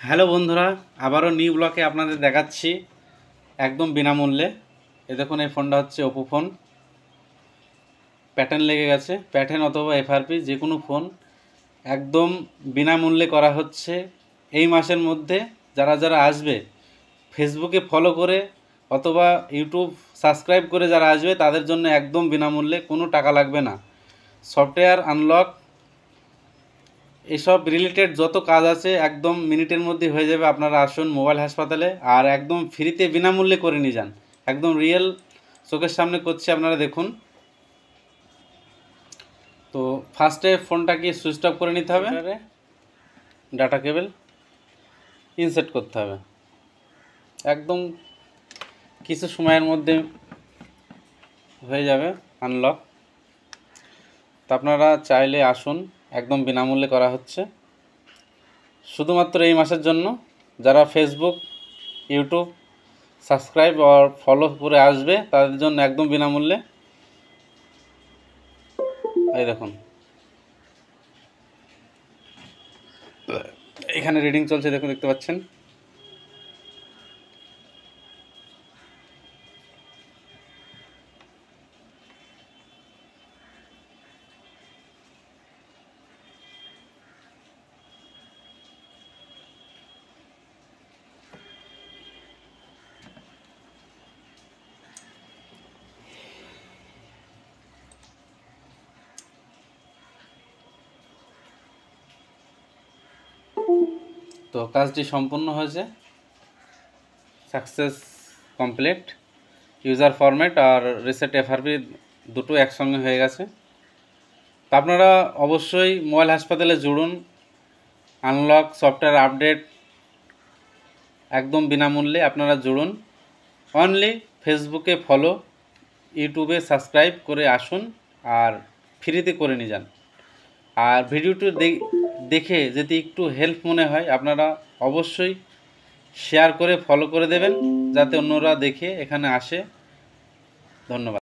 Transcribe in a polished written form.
Hello বন্ধুরা, আবারও new ব্লকে আপনাদের দেখাচ্ছি একদম বিনামূল্যে। এ দেখুন, এই ফোনটা হচ্ছে ওপো ফোন। প্যাটার্ন লেগে গেছে, প্যাটার্ন অথবা এফআরপি যে কোনো ফোন একদম বিনামূল্যে করা হচ্ছে এই মাসের মধ্যে। যারা যারা আসবে ফেসবুকে ফলো করে অথবা ইউটিউব সাবস্ক্রাইব করে যারা আসবে তাদের জন্য একদম বিনামূল্যে, কোনো টাকা লাগবে না। সফটওয়্যার আনলক এসব রিলেটেড যত কাজ আছে একদম মিনিটের মধ্যে হয়ে যাবে। আপনারা আসুন মোবাইল হাসপাতালে আর একদম ফ্রিতে বিনামূল্যে করে নিয়ে যান। একদম রিয়েল চোখের সামনে করছি, আপনারা দেখুন। তো ফার্স্টে ফোনটাকে সুইচ অফ করে নিতে হবে, ডাটা কেবল ইনসেট করতে হবে। একদম কিছু সময়ের মধ্যে হয়ে যাবে আনলক। তো আপনারা চাইলে আসুন, একদম বিনামূল্যে করা হচ্ছে শুধুমাত্র এই মাসের জন্য। যারা ফেসবুক ইউটিউব সাবস্ক্রাইব আর ফলো করে আসবে তাদের জন্য একদম বিনামূল্যে। এই দেখুন, এখানে রিডিং চলছে, দেখুন, দেখতে পাচ্ছেন। তো কাজটি সম্পূর্ণ হয়েছে, সাকসেস কমপ্লিট। ইউজার ফরম্যাট আর রিসেট এফআরপি দুটো একসঙ্গে হয়ে গেছে। তো আপনারা অবশ্যই মোবাইল হাসপাতালে জুড়ুন। আনলক সফটওয়্যার আপডেট একদম বিনামূল্যে আপনারা জুড়ুন। অনলি ফেসবুকে ফলো, ইউটিউবে সাবস্ক্রাইব করে আসুন আর ফ্রিতে করে নিয়ে যান। আর ভিডিওটি দেখে যদি একটু হেল্প মনে হয় আপনারা অবশ্যই শেয়ার করে ফলো করে দেবেন, যাতে অন্যরা দেখে এখানে আসে। ধন্যবাদ।